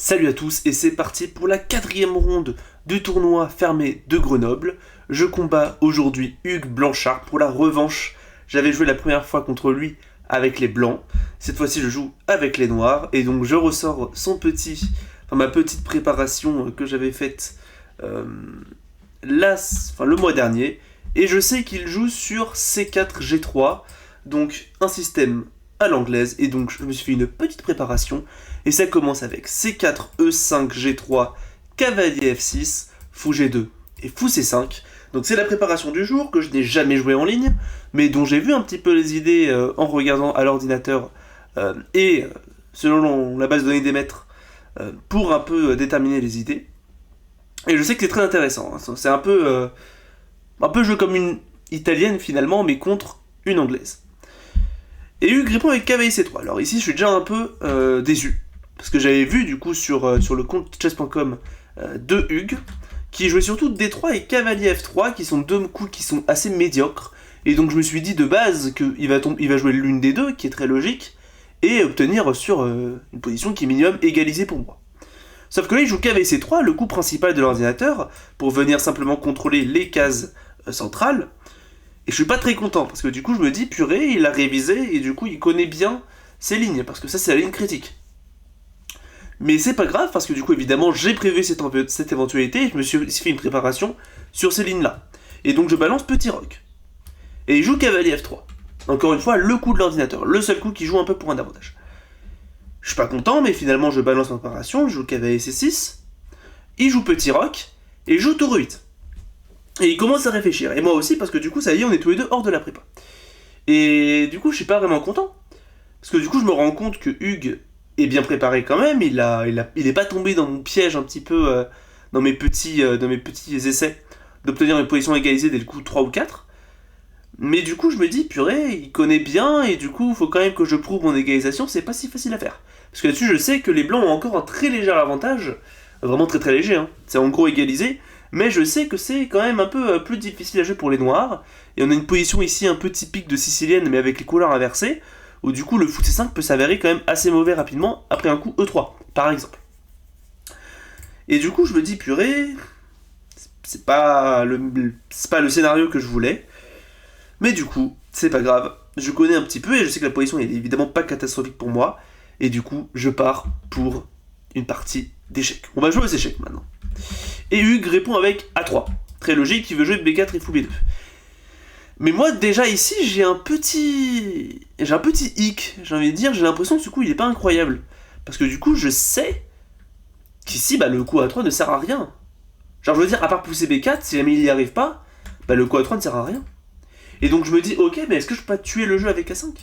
Salut à tous et c'est parti pour la 4e ronde du tournoi fermé de Grenoble. Je combats aujourd'hui Hugues Blanchard pour la revanche. J'avais joué la première fois contre lui avec les blancs. Cette fois-ci je joue avec les noirs et donc je ressors ma petite préparation que j'avais faite le mois dernier. Et je sais qu'il joue sur C4 G3, donc un système à l'anglaise, et donc je me suis fait une petite préparation, et ça commence avec C4, E5, G3, cavalier F6, fou G2 et fou C5. Donc c'est la préparation du jour que je n'ai jamais joué en ligne, mais dont j'ai vu un petit peu les idées en regardant à l'ordinateur selon la base de données des maîtres pour un peu déterminer les idées. Et je sais que c'est très intéressant, hein. C'est un peu jeu comme une italienne finalement, mais contre une anglaise. Et Hugues répond avec cavalier C3. Alors ici, je suis déjà un peu déçu. Parce que j'avais vu du coup sur le compte chess.com de Hugues, qui jouait surtout D3 et cavalier F3, qui sont deux coups qui sont assez médiocres. Et donc je me suis dit de base qu'il va jouer l'une des deux, qui est très logique, et obtenir sur une position qui est minimum égalisée pour moi. Sauf que là, il joue cavalier C3, le coup principal de l'ordinateur, pour venir simplement contrôler les cases centrales. Et je suis pas très content, parce que du coup je me dis, purée, il a révisé, et du coup il connaît bien ses lignes, parce que ça c'est la ligne critique. Mais c'est pas grave, parce que du coup évidemment j'ai prévu cette éventualité, et je me suis fait une préparation sur ces lignes-là. Et donc je balance petit roc. Et il joue cavalier F3. Encore une fois, le coup de l'ordinateur, le seul coup qui joue un peu pour un avantage. Je suis pas content, mais finalement je balance ma préparation, je joue cavalier C6, il joue petit roc, et il joue tour 8. Et il commence à réfléchir, et moi aussi, parce que du coup, ça y est, on est tous les deux hors de la prépa. Et du coup, je suis pas vraiment content. Parce que du coup, je me rends compte que Hugues est bien préparé quand même, il est pas tombé dans mon piège un petit peu dans mes petits essais d'obtenir une position égalisée dès le coup 3 ou 4. Mais du coup, je me dis, purée, il connaît bien, et du coup, il faut quand même que je prouve mon égalisation, c'est pas si facile à faire. Parce que là-dessus, je sais que les blancs ont encore un très léger avantage, vraiment très très léger, hein. C'est en gros égalisé. Mais je sais que c'est quand même un peu plus difficile à jouer pour les noirs. Et on a une position ici un peu typique de sicilienne, mais avec les couleurs inversées, où du coup le fou C5 peut s'avérer quand même assez mauvais rapidement, après un coup E3, par exemple. Et du coup je me dis, purée, c'est pas le scénario que je voulais. Mais du coup, c'est pas grave. Je connais un petit peu, et je sais que la position est évidemment pas catastrophique pour moi. Et du coup, je pars pour une partie d'échecs. On va jouer aux échecs maintenant. Et Hugues répond avec A3. Très logique, il veut jouer B4 et fou B2. Mais moi, déjà ici, j'ai un petit hic. J'ai envie de dire, j'ai l'impression que ce coup, il est pas incroyable. Parce que du coup, je sais qu'ici, le coup A3 ne sert à rien. Genre, je veux dire, à part pousser B4, si jamais il y arrive pas, le coup A3 ne sert à rien. Et donc, je me dis, ok, mais est-ce que je peux pas tuer le jeu avec A5 ?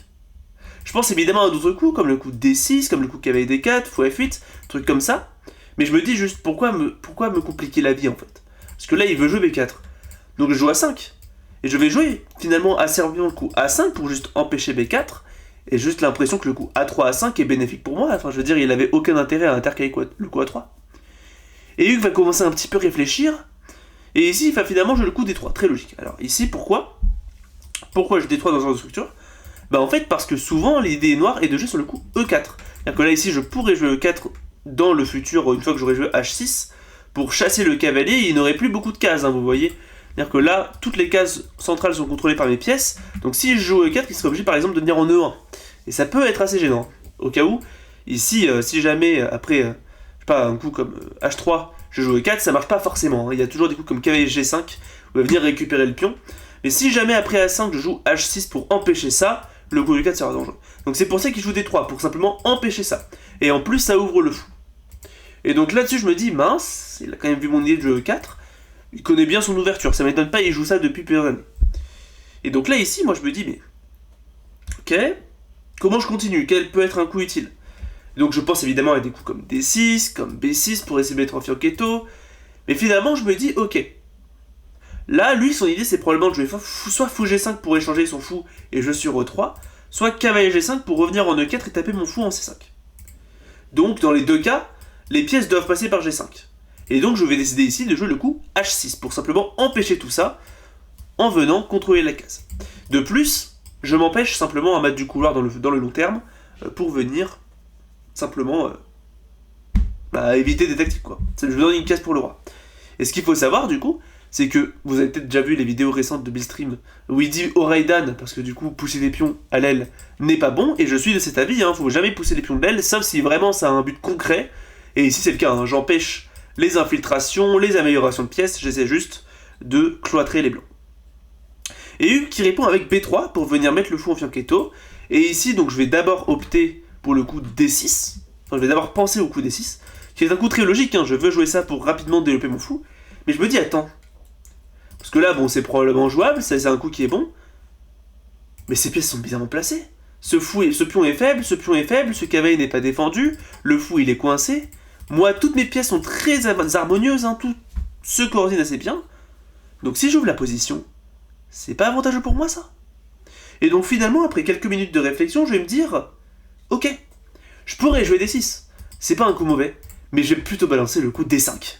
Je pense évidemment à d'autres coups, comme le coup D6, comme le coup cavalier D4, fou F8, trucs comme ça. Mais je me dis juste, pourquoi me compliquer la vie en fait ? Parce que là, il veut jouer B4. Donc je joue A5. Et je vais jouer finalement asservant le coup A5 pour juste empêcher B4. Et juste l'impression que le coup A3, A5 est bénéfique pour moi. Enfin, je veux dire, il avait aucun intérêt à intercaler le coup A3. Et Hugues va commencer un petit peu réfléchir. Et ici, il va finalement jouer le coup D3. Très logique. Alors ici, pourquoi je D3 dans ce genre de structure ? En fait, parce que souvent, l'idée noire est de jouer sur le coup E4. C'est-à-dire que là, ici, je pourrais jouer E4 dans le futur, une fois que j'aurai joué H6, pour chasser le cavalier, il n'aurait plus beaucoup de cases, hein, vous voyez. C'est-à-dire que là, toutes les cases centrales sont contrôlées par mes pièces, donc si je joue E4, il serait obligé par exemple de venir en E1. Et ça peut être assez gênant. Au cas où, ici, si jamais, après, je sais pas, un coup comme H3, je joue E4, ça marche pas forcément, hein. Il y a toujours des coups comme cavalier G5, où il va venir récupérer le pion. Mais si jamais après A5, je joue H6 pour empêcher ça, le coup E4 sera dangereux. Donc c'est pour ça qu'il joue D3, pour simplement empêcher ça. Et en plus, ça ouvre le fou. Et donc là-dessus, je me dis, mince, il a quand même vu mon idée de jeu E4, il connaît bien son ouverture, ça m'étonne pas, il joue ça depuis plusieurs années. Et donc là, ici, moi je me dis, mais, ok, comment je continue ? Quel peut être un coup utile ? Et donc je pense évidemment à des coups comme D6, comme B6 pour essayer de mettre en fianchetto, mais finalement, je me dis, ok, là, lui, son idée, c'est probablement de jouer soit fou G5 pour échanger son fou et jouer sur E3, soit cavalier G5 pour revenir en E4 et taper mon fou en C5. Donc, dans les deux cas, les pièces doivent passer par G5. Et donc je vais décider ici de jouer le coup H6 pour simplement empêcher tout ça en venant contrôler la case. De plus, je m'empêche simplement à mettre du couloir dans le long terme pour venir simplement bah, éviter des tactiques quoi. Je vous donne une case pour le roi. Et ce qu'il faut savoir du coup, c'est que vous avez peut-être déjà vu les vidéos récentes de Billstream où il dit au Raiden, parce que du coup pousser des pions à l'aile n'est pas bon, et je suis de cet avis, faut jamais pousser les pions de l'aile, sauf si vraiment ça a un but concret, et ici c'est le cas, j'empêche les infiltrations, les améliorations de pièces, j'essaie juste de cloîtrer les blancs. Et Hugues qui répond avec B3 pour venir mettre le fou en fianchetto, et ici donc je vais d'abord opter pour le coup D6, je vais d'abord penser au coup D6, qui est un coup très logique, je veux jouer ça pour rapidement développer mon fou, mais je me dis attends, parce que là, bon, c'est probablement jouable, c'est un coup qui est bon. Mais ces pièces sont bizarrement placées. Ce pion est faible, ce cavalier n'est pas défendu, le fou il est coincé. Moi, toutes mes pièces sont très harmonieuses, tout se coordonne assez bien. Donc si j'ouvre la position, c'est pas avantageux pour moi ça. Et donc finalement, après quelques minutes de réflexion, je vais me dire, ok, je pourrais jouer D6, c'est pas un coup mauvais, mais je vais plutôt balancer le coup D5,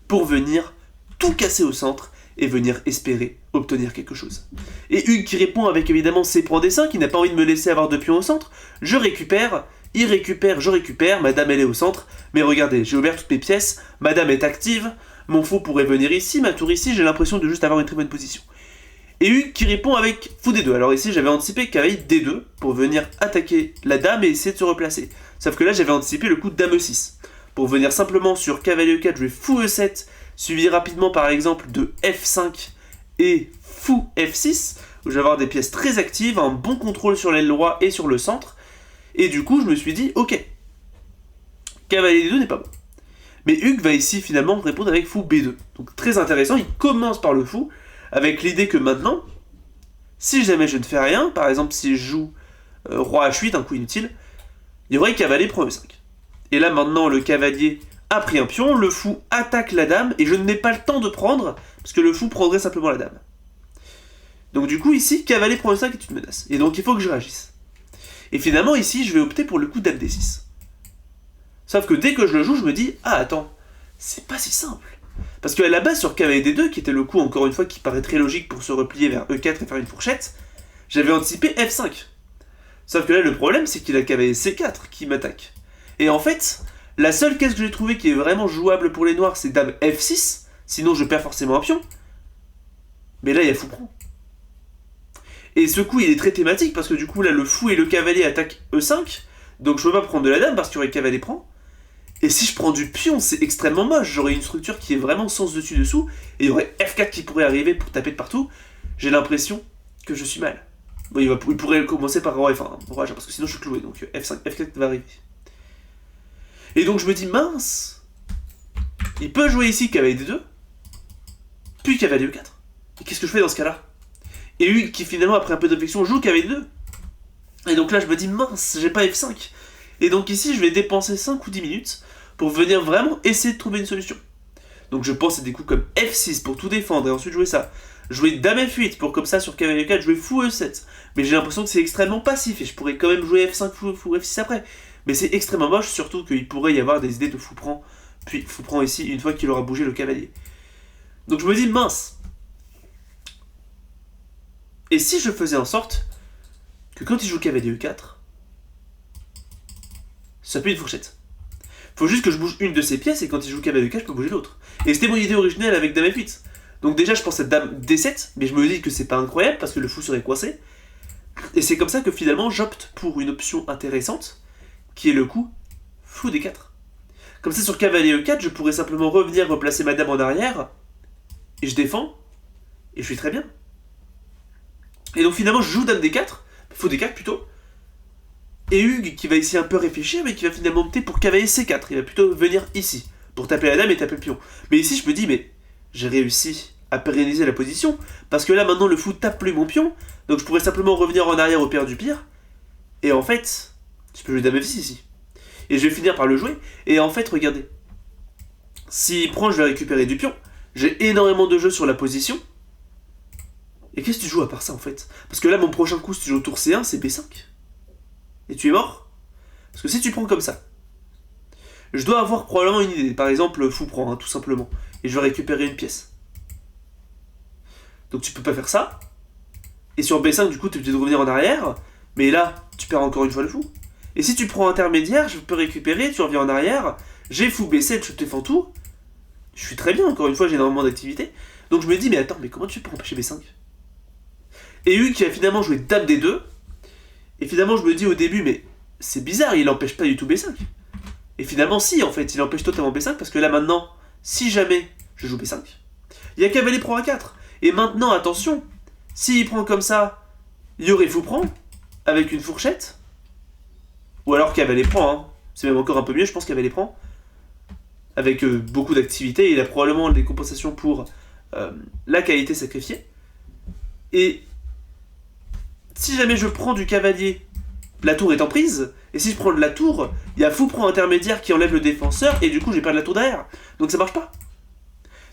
pour venir tout casser au centre, et venir espérer obtenir quelque chose. Et Hugues qui répond avec évidemment ses prend des seins, qui n'a pas envie de me laisser avoir de pions au centre, je récupère, il récupère, je récupère, madame elle est au centre, mais regardez, j'ai ouvert toutes mes pièces, madame est active, mon fou pourrait venir ici, ma tour ici, j'ai l'impression de juste avoir une très bonne position. Et Hugues qui répond avec fou D2, alors ici j'avais anticipé cavalier D2, pour venir attaquer la dame et essayer de se replacer. Sauf que là j'avais anticipé le coup de dame E6, pour venir simplement sur cavalier E4, je vais fou E7, suivi rapidement par exemple de F5 et fou F6, où je vais avoir des pièces très actives, un bon contrôle sur l'aile roi et sur le centre, et du coup je me suis dit, ok, cavalier D2 n'est pas bon. Mais Hugues va ici finalement répondre avec fou B2, donc très intéressant, il commence par le fou, avec l'idée que maintenant, si jamais je ne fais rien, par exemple si je joue roi H8, un coup inutile, il y aurait cavalier prend E5. Et là maintenant le cavalier a pris un pion, le fou attaque la dame, et je n'ai pas le temps de prendre, parce que le fou prendrait simplement la dame. Donc du coup ici, cavalier prend E5 est une menace, et donc il faut que je réagisse. Et finalement ici, je vais opter pour le coup dame D6. Sauf que dès que je le joue, je me dis, ah attends, c'est pas si simple. Parce qu'à la base sur cavalier D2, qui était le coup encore une fois qui paraît très logique pour se replier vers E4 et faire une fourchette, j'avais anticipé F5. Sauf que là le problème c'est qu'il a cavalier C4 qui m'attaque. Et en fait, la seule case que j'ai trouvée qui est vraiment jouable pour les noirs, c'est dame F6, sinon je perds forcément un pion. Mais là, il y a fou prend. Et ce coup, il est très thématique, parce que du coup, là, le fou et le cavalier attaquent E5, donc je peux pas prendre de la dame, parce qu'il y aurait cavalier prend. Et si je prends du pion, c'est extrêmement moche, j'aurais une structure qui est vraiment sens dessus-dessous, et il y aurait F4 qui pourrait arriver pour taper de partout. J'ai l'impression que je suis mal. Bon, il pourrait commencer par roi F1, parce que sinon je suis cloué, donc F5, F4 va arriver. Et donc je me dis, mince, il peut jouer ici cavalier D2, puis cavalier E4. Et qu'est-ce que je fais dans ce cas-là? Et Hugues qui finalement après un peu d'objection joue cavalier D2. Et donc là je me dis, mince, j'ai pas F5. Et donc ici je vais dépenser 5 ou 10 minutes pour venir vraiment essayer de trouver une solution. Donc je pense à des coups comme F6 pour tout défendre et ensuite jouer ça. Jouer dame F8 pour comme ça sur cavalier E4 jouer fou E7. Mais j'ai l'impression que c'est extrêmement passif et je pourrais quand même jouer F5 fou F6 après. Mais c'est extrêmement moche, surtout qu'il pourrait y avoir des idées de fou prend, puis fou prend ici une fois qu'il aura bougé le cavalier. Donc je me dis, mince. Et si je faisais en sorte que quand il joue cavalier E4, ça peut être une fourchette. Faut juste que je bouge une de ses pièces et quand il joue cavalier E4, je peux bouger l'autre. Et c'était mon idée originelle avec dame F8. Donc déjà je pensais dame D7, mais je me dis que c'est pas incroyable parce que le fou serait coincé. Et c'est comme ça que finalement j'opte pour une option intéressante, qui est le coup fou D4. Comme ça sur cavalier E4, je pourrais simplement revenir replacer ma dame en arrière, et je défends, et je suis très bien. Et donc finalement je joue dame D4, fou D4 plutôt, et Hugues qui va ici un peu réfléchir, mais qui va finalement opter pour cavalier C4, il va plutôt venir ici, pour taper la dame et taper le pion. Mais ici je me dis, mais j'ai réussi à pérenniser la position, parce que là maintenant le fou tape plus mon pion, donc je pourrais simplement revenir en arrière au pire du pire, et en fait, je peux jouer dame F6 ici. Et je vais finir par le jouer, et en fait, regardez. S'il prend, je vais récupérer du pion. J'ai énormément de jeux sur la position. Et qu'est-ce que tu joues à part ça, en fait? Parce que là, mon prochain coup, si tu joues au tour C1, c'est B5. Et tu es mort. Parce que si tu prends comme ça, je dois avoir probablement une idée. Par exemple, fou prend, tout simplement. Et je vais récupérer une pièce. Donc tu peux pas faire ça. Et sur B5, du coup, tu es obligé de revenir en arrière. Mais là, tu perds encore une fois le fou. Et si tu prends intermédiaire, je peux récupérer, tu reviens en arrière. j'ai fou B7, je défends tout. Je suis très bien, encore une fois, j'ai énormément d'activité. Donc je me dis, mais attends, mais comment tu fais pour empêcher B5? Et Hugues qui a finalement joué Dame D2. Et finalement, je me dis au début, mais c'est bizarre, il empêche pas du tout B5. Et finalement, si, en fait, il empêche totalement B5, parce que là, maintenant, si jamais je joue B5, il y a cavalier prend A4. Et maintenant, attention, s'il prend comme ça, il y aurait fou prend, avec une fourchette. Ou alors cavalier prend, hein. C'est même encore un peu mieux, je pense cavalier prend. Avec beaucoup d'activité, il a probablement des compensations pour la qualité sacrifiée. Et si jamais je prends du cavalier, la tour est en prise. Et si je prends de la tour, il y a fou prend intermédiaire qui enlève le défenseur. Et du coup, j'ai pas de la tour derrière. Donc ça marche pas.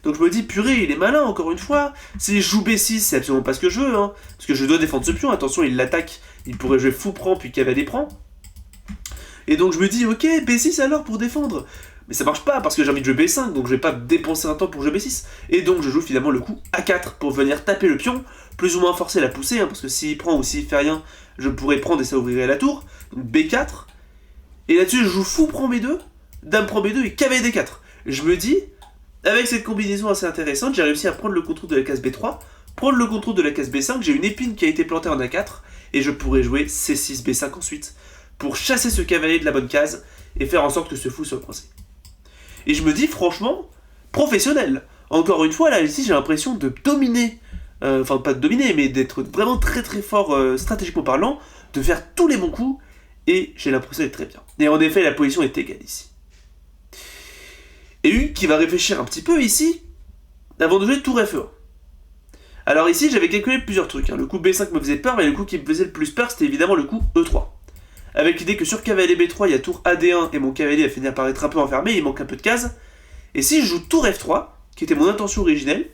Donc je me dis, purée, il est malin, encore une fois. Si je joue B6, c'est absolument pas ce que je veux. Hein, parce que je dois défendre ce pion. Attention, il l'attaque. Il pourrait jouer fou prend, puis cavalier prend. Et donc je me dis, ok, B6 alors pour défendre. Mais ça marche pas parce que j'ai envie de jouer B5, donc je vais pas dépenser un temps pour jouer B6. Et donc je joue finalement le coup A4 pour venir taper le pion, plus ou moins forcer la poussée, hein, parce que s'il prend ou s'il fait rien, je pourrais prendre et ça ouvrirait la tour. Donc B4. Et là-dessus je joue fou prend B2, dame prend B2 et cavalier D4. Je me dis, avec cette combinaison assez intéressante, j'ai réussi à prendre le contrôle de la case B3, prendre le contrôle de la case B5, j'ai une épine qui a été plantée en A4, et je pourrais jouer C6, B5 ensuite, pour chasser ce cavalier de la bonne case, et faire en sorte que ce fou soit coincé. Et je me dis, franchement, professionnel. Encore une fois, là, ici, j'ai l'impression de dominer, enfin, pas de dominer, mais d'être vraiment très très fort stratégiquement parlant, de faire tous les bons coups, et j'ai l'impression d'être très bien. Et en effet, la position est égale ici. Et Hugues qui va réfléchir un petit peu ici, avant de jouer tour F1. Alors ici, j'avais calculé plusieurs trucs. Hein. Le coup B5 me faisait peur, mais le coup qui me faisait le plus peur, c'était évidemment le coup E3. Avec l'idée que sur cavalier B3, il y a tour AD1 et mon cavalier va finir par être un peu enfermé, il manque un peu de cases. Et si je joue tour F3, qui était mon intention originelle,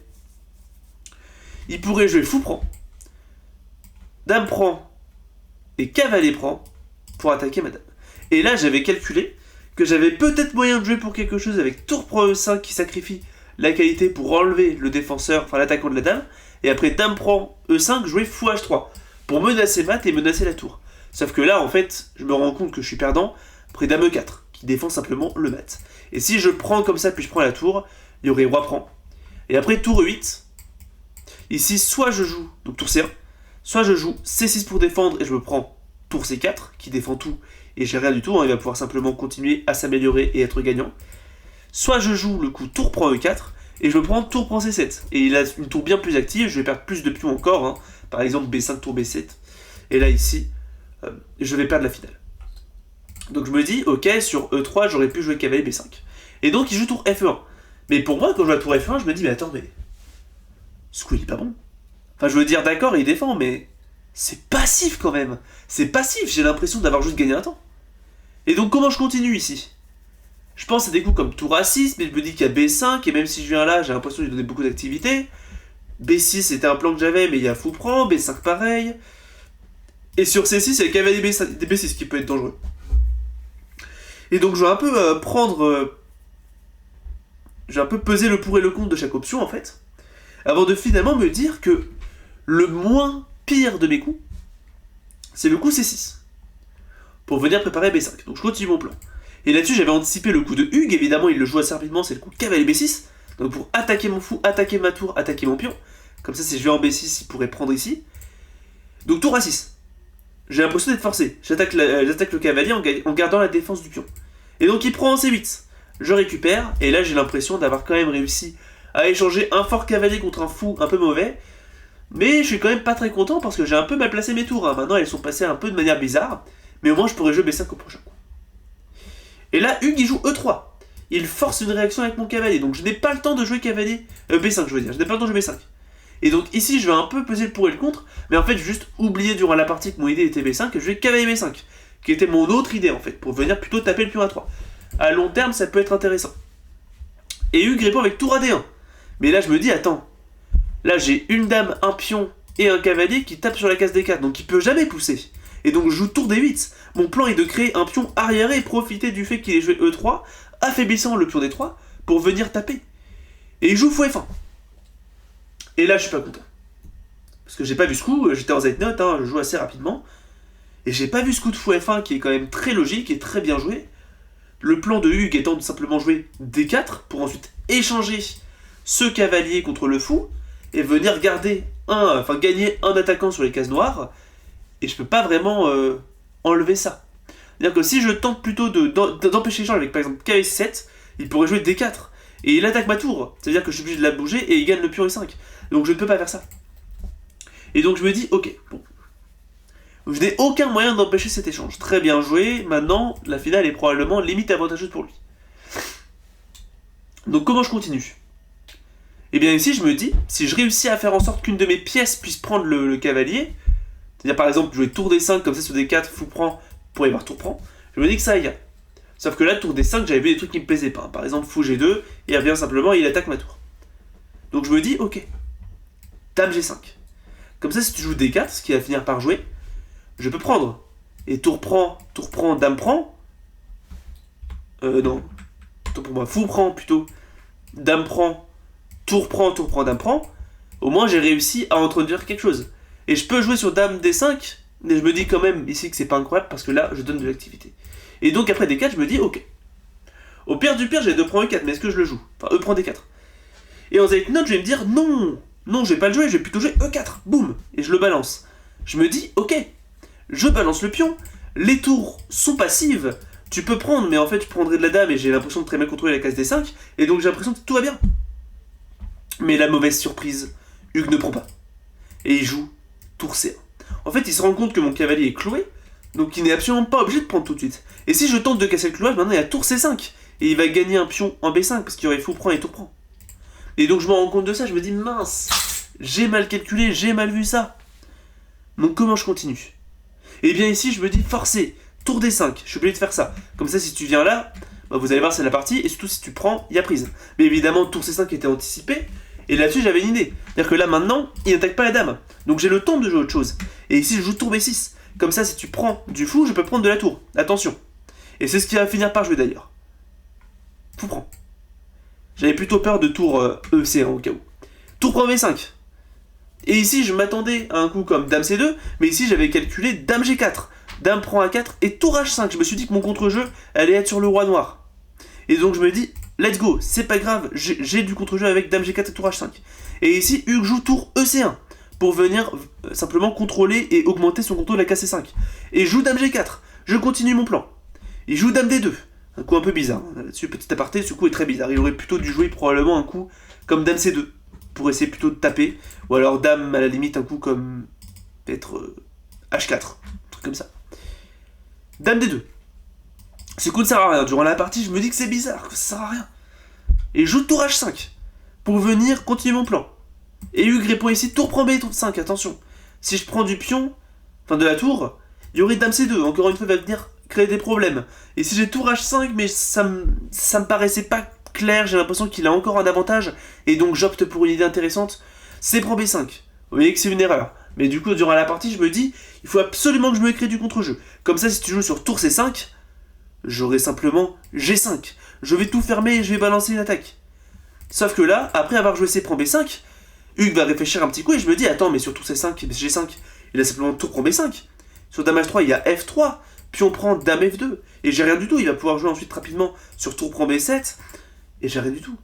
il pourrait jouer fou prend, dame prend et cavalier prend pour attaquer ma dame. Et là, j'avais calculé que j'avais peut-être moyen de jouer pour quelque chose avec tour prend E5 qui sacrifie la qualité pour enlever le défenseur, enfin l'attaquant de la dame, et après dame prend E5, jouer fou H3 pour menacer mat et menacer la tour. Sauf que là, en fait, je me rends compte que je suis perdant après dame E4, qui défend simplement le mat. Et si je prends comme ça, puis je prends la tour, il y aurait roi prend. Et après tour E8, ici, soit je joue, donc tour C1, soit je joue C6 pour défendre et je me prends tour C4, qui défend tout, et j'ai rien du tout, hein, il va pouvoir simplement continuer à s'améliorer et être gagnant. Soit je joue le coup tour prend E4, et je me prends tour prend C7. Et il a une tour bien plus active, je vais perdre plus de pions encore, hein, par exemple B5 tour B7. Et là, ici, je vais perdre la finale. Donc je me dis, ok, sur E3, j'aurais pu jouer cavalier B5. Et donc il joue tour F1. Mais pour moi, quand je joue à tour F1, je me dis, mais attends, mais ce coup il est pas bon. Enfin, je veux dire, d'accord, il défend, mais c'est passif quand même. C'est passif, j'ai l'impression d'avoir juste gagné un temps. Et donc comment je continue ici? Je pense à des coups comme tour A6, mais je me dis qu'il y a B5, et même si je viens là, j'ai l'impression de lui donner beaucoup d'activité. B6 c'était un plan que j'avais, mais il y a fou prend, B5 pareil. Et sur C6, il y a le cavalier B6 qui peut être dangereux. Et donc je vais un peu je vais un peu peser le pour et le contre de chaque option en fait, avant de finalement me dire que le moins pire de mes coups, c'est le coup C6. Pour venir préparer B5. Donc je continue mon plan. Et là-dessus, j'avais anticipé le coup de Hugues, évidemment, il le joue assez rapidement, c'est le coup cavalier B6. Donc pour attaquer mon fou, attaquer ma tour, attaquer mon pion. Comme ça, si je vais en B6, il pourrait prendre ici. Donc tour A6. J'ai l'impression d'être forcé. J'attaque le cavalier en gardant la défense du pion. Et donc il prend en C8. Je récupère, et là j'ai l'impression d'avoir quand même réussi à échanger un fort cavalier contre un fou un peu mauvais. Mais je suis quand même pas très content parce que j'ai un peu mal placé mes tours. Hein. Maintenant elles sont passées un peu de manière bizarre. Mais au moins je pourrais jouer B5 au prochain coup. Et là Hugues il joue E3. Il force une réaction avec mon cavalier. Donc je n'ai pas le temps de jouer cavalier... B5 je veux dire. Je n'ai pas le temps de jouer B5. Et donc ici je vais un peu peser le pour et le contre. Mais en fait j'ai juste oublié durant la partie que mon idée était B5 et je vais cavalier B5. Qui était mon autre idée en fait. Pour venir plutôt taper le pion A3. À long terme ça peut être intéressant. Et Hugues répond avec tour AD1. Mais là je me dis attends. Là j'ai une dame, un pion et un cavalier qui tape sur la case D4. Donc il peut jamais pousser. Et donc je joue tour D8. Mon plan est de créer un pion arriéré et profiter du fait qu'il ait joué E3, affaiblissant le pion D3 pour venir taper. Et il joue fou F1. Et là je suis pas content. Parce que j'ai pas vu ce coup, j'étais en Z-Note, hein, je joue assez rapidement. Et j'ai pas vu ce coup de fou F1 qui est quand même très logique et très bien joué. Le plan de Hugues étant de simplement jouer D4 pour ensuite échanger ce cavalier contre le fou et venir gagner un attaquant sur les cases noires. Et je peux pas vraiment enlever ça. C'est-à-dire que si je tente plutôt d'empêcher l'échange avec par exemple KS7, il pourrait jouer D4. Et il attaque ma tour. C'est-à-dire que je suis obligé de la bouger et il gagne le pion E5. Donc je ne peux pas faire ça. Et donc je me dis, ok, bon. Je n'ai aucun moyen d'empêcher cet échange. Très bien joué. Maintenant, la finale est probablement limite avantageuse pour lui. Donc comment je continue? Et bien ici, je me dis, si je réussis à faire en sorte qu'une de mes pièces puisse prendre le cavalier, c'est-à-dire par exemple jouer tour D5 comme ça sur D4, fou prend, pour y avoir tour prend, je me dis que ça ira. Sauf que là, tour D5, j'avais vu des trucs qui me plaisaient pas. Par exemple, fou G2, il revient simplement et il attaque ma tour. Donc je me dis, ok, dame G5. Comme ça, si tu joues D4, ce qui va finir par jouer, je peux prendre. Et tour prend, dame prend. Non. Tour pour moi, fou prend plutôt. Dame prend, dame prend. Au moins, j'ai réussi à introduire quelque chose. Et je peux jouer sur dame D5, mais je me dis quand même ici que c'est pas incroyable parce que là, je donne de l'activité. Et donc après D4, je me dis, ok. Au pire du pire, j'ai 2 prend E4, mais est-ce que je le joue? Enfin, E prend D4. Et en Zayt Note, je vais me dire, non, je vais pas le jouer, je vais plutôt jouer E4. Boum. Et je le balance. Je me dis, ok. Je balance le pion, les tours sont passives, tu peux prendre, mais en fait tu prendrais de la dame et j'ai l'impression de très bien contrôler la case D5, et donc j'ai l'impression que tout va bien. Mais la mauvaise surprise, Hugues ne prend pas. Et il joue tour C1. En fait, il se rend compte que mon cavalier est cloué, donc il n'est absolument pas obligé de prendre tout de suite. Et si je tente de casser le clouage, maintenant il y a tour C5, et il va gagner un pion en B5, parce qu'il y aurait fou prend et tour prend. Et donc je me rends compte de ça, je me dis, mince, j'ai mal calculé, j'ai mal vu ça. Donc comment je continue? Et bien ici, je me dis forcé, tour D5, je suis obligé de faire ça. Comme ça, si tu viens là, bah, vous allez voir, c'est la partie, et surtout si tu prends, il y a prise. Mais évidemment, tour C5 était anticipé, et là-dessus, j'avais une idée. C'est-à-dire que là, maintenant, il n'attaque pas la dame. Donc j'ai le temps de jouer autre chose. Et ici, je joue tour B6. Comme ça, si tu prends du fou, je peux prendre de la tour. Attention. Et c'est ce qui va finir par jouer d'ailleurs. Fou prend. J'avais plutôt peur de tour EC1 au cas où. Tour prend B5. Et ici, je m'attendais à un coup comme dame C2, mais ici, j'avais calculé dame G4, dame prend A4 et tour H5. Je me suis dit que mon contre-jeu allait être sur le roi noir. Et donc, je me dis, let's go, c'est pas grave, j'ai du contre-jeu avec dame G4 et tour H5. Et ici, Hugues joue tour EC1 pour venir simplement contrôler et augmenter son contrôle de la case C5. Et joue dame G4, je continue mon plan. Il joue dame D2, un coup un peu bizarre. Là-dessus, petit aparté, ce coup est très bizarre. Il aurait plutôt dû jouer probablement un coup comme dame C2. Pour essayer plutôt de taper, ou alors dame à la limite un coup comme peut-être H4, un truc comme ça. Dame D2. Ce coup ne sert à rien, durant la partie je me dis que c'est bizarre, que ça sert à rien. Et je joue tour H5, pour venir continuer mon plan. Et Hugues répond ici, tour prend B, tour 5, attention. Si je prends du pion, enfin de la tour, il y aurait dame C2, encore une fois il va venir créer des problèmes. Et si j'ai tour H5, mais ça me paraissait pas clair, j'ai l'impression qu'il a encore un avantage, et donc j'opte pour une idée intéressante, c'est prend B5. Vous voyez que c'est une erreur. Mais du coup, durant la partie, je me dis, il faut absolument que je me crée du contre-jeu. Comme ça, si tu joues sur tour C5, j'aurai simplement G5. Je vais tout fermer et je vais balancer une attaque. Sauf que là, après avoir joué C prend B5, Hugues va réfléchir un petit coup et je me dis, attends, mais sur tour C5, G5, il a simplement tour prend B5. Sur dame H3, il y a F3, puis on prend dame F2. Et j'ai rien du tout, il va pouvoir jouer ensuite rapidement sur tour prend B7. Et j'ai rien du tout.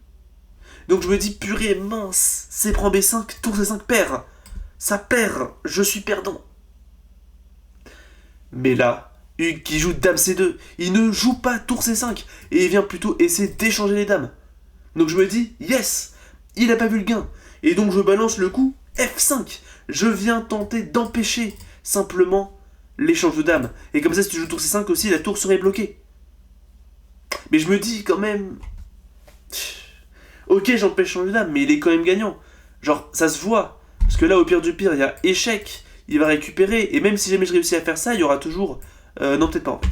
Donc je me dis, purée, mince, C prend B5, tour C5 perd. Ça perd, je suis perdant. Mais là, Hugues qui joue dame C2, il ne joue pas tour C5, et il vient plutôt essayer d'échanger les dames. Donc je me dis, yes, il a pas vu le gain. Et donc je balance le coup F5. Je viens tenter d'empêcher simplement l'échange de dames. Et comme ça, si tu joues tour C5 aussi, la tour serait bloquée. Mais je me dis quand même... Ok, j'empêche son dame, mais il est quand même gagnant. Genre, ça se voit. Parce que là, au pire du pire, il y a échec. Il va récupérer. Et même si jamais je réussis à faire ça, il y aura toujours... non, peut-être pas, en fait.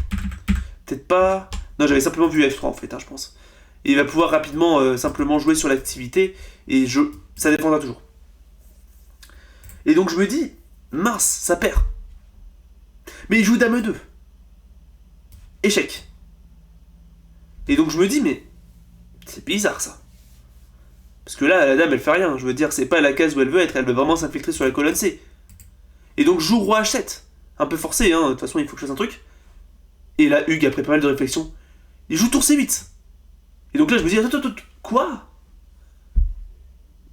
Peut-être pas... Non, j'avais simplement vu F3, en fait, hein, je pense. Et il va pouvoir rapidement, simplement jouer sur l'activité. Et ça dépendra toujours. Et donc, je me dis... Mince, ça perd. Mais il joue dame 2. Échec. Et donc, je me dis, mais... C'est bizarre, ça. Parce que là, la dame, elle fait rien. Je veux dire, c'est pas la case où elle veut être. Elle veut vraiment s'infiltrer sur la colonne C. Et donc, je joue roi H7. Un peu forcé, hein. De toute façon, il faut que je fasse un truc. Et là, Hugues, après pas mal de réflexion, il joue tour C8. Et donc là, je me dis, attends, quoi?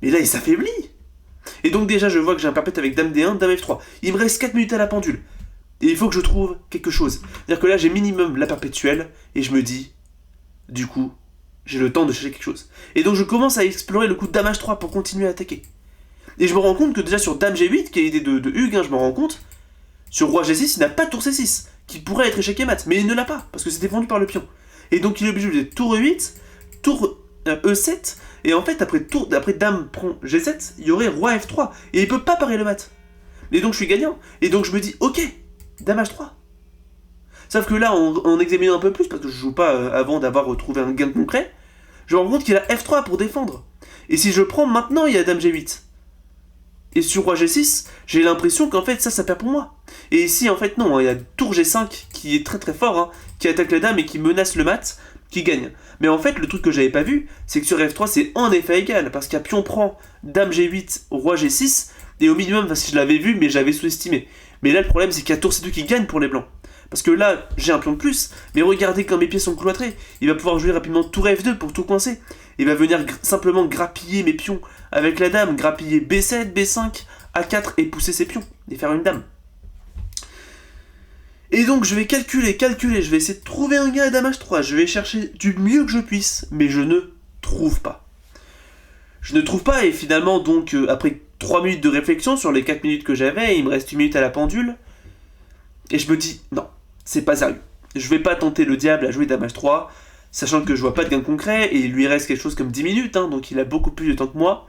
Mais là, il s'affaiblit. Et donc déjà, je vois que j'ai un perpète avec dame D1, dame F3. Il me reste 4 minutes à la pendule. Et il faut que je trouve quelque chose. C'est-à-dire que là, j'ai minimum la perpétuelle, et je me dis, du coup, j'ai le temps de chercher quelque chose. Et donc je commence à explorer le coup de dame H3 pour continuer à attaquer. Et je me rends compte que déjà sur dame G8, qui est l'idée de Hugues, je me rends compte, sur roi G6, il n'a pas de tour C6, qui pourrait être échec et mat, mais il ne l'a pas, parce que c'est défendu par le pion. Et donc il est obligé de jouer tour E8, tour E7, et en fait après dame prend G7, il y aurait roi F3, et il peut pas parer le mat. Et donc je suis gagnant, et donc je me dis, ok, dame H3. Sauf que là, en examinant un peu plus, parce que je joue pas avant d'avoir retrouvé un gain concret, je me rends compte qu'il a F3 pour défendre. Et si je prends maintenant, il y a dame G8. Et sur roi G6, j'ai l'impression qu'en fait ça perd pour moi. Et ici en fait non, il y a tour G5 qui est très très fort, qui attaque la dame et qui menace le mat, qui gagne. Mais en fait le truc que j'avais pas vu, c'est que sur F3 c'est en effet égal, parce qu'il y a pion prend, dame G8, roi G6, et au minimum, enfin si je l'avais vu, mais j'avais sous-estimé. Mais là le problème c'est qu'il y a tour C2 qui gagne pour les blancs. Parce que là, j'ai un pion de plus, mais regardez quand mes pieds sont cloîtrés. Il va pouvoir jouer rapidement tour F2 pour tout coincer. Il va venir simplement grappiller mes pions avec la dame, grappiller B7, B5, A4 et pousser ses pions, et faire une dame. Et donc je vais calculer, je vais essayer de trouver un gain à dame H3, je vais chercher du mieux que je puisse, mais je ne trouve pas. Je ne trouve pas, et finalement donc après 3 minutes de réflexion sur les 4 minutes que j'avais, il me reste 1 minute à la pendule, et je me dis, non, c'est pas sérieux. Je vais pas tenter le diable à jouer dame H3, sachant que je vois pas de gain concret, et il lui reste quelque chose comme 10 minutes, donc il a beaucoup plus de temps que moi.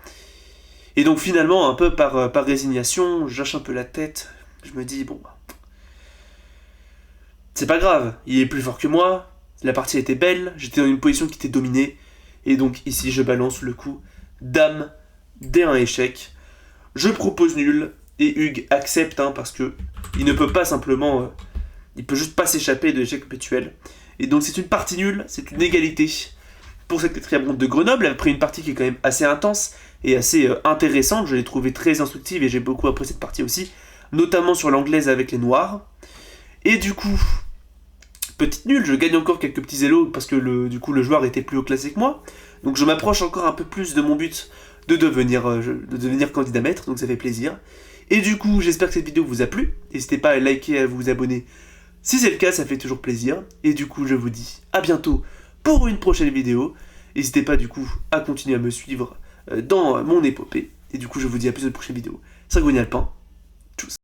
Et donc finalement, un peu par résignation, j'hoche un peu la tête, je me dis, bon, c'est pas grave, il est plus fort que moi, la partie était belle, j'étais dans une position qui était dominée, et donc ici je balance le coup dame D1 échec, je propose nul, et Hugues accepte, parce que il ne peut pas simplement... il peut juste pas s'échapper de l'échec perpétuel. Et donc c'est une partie nulle, c'est une égalité pour cette 4e ronde de Grenoble, après une partie qui est quand même assez intense et assez intéressante, je l'ai trouvée très instructive et j'ai beaucoup apprécié cette partie aussi, notamment sur l'anglaise avec les noirs. Et du coup, petite nulle, je gagne encore quelques petits élos parce que du coup le joueur était plus haut classé que moi, donc je m'approche encore un peu plus de mon but de devenir candidat maître, donc ça fait plaisir. Et du coup, j'espère que cette vidéo vous a plu, n'hésitez pas à liker et à vous abonner si c'est le cas, ça fait toujours plaisir. Et du coup, je vous dis à bientôt pour une prochaine vidéo. N'hésitez pas du coup à continuer à me suivre dans mon épopée. Et du coup, je vous dis à plus de prochaines vidéos. C'est Alpin. Tchuss.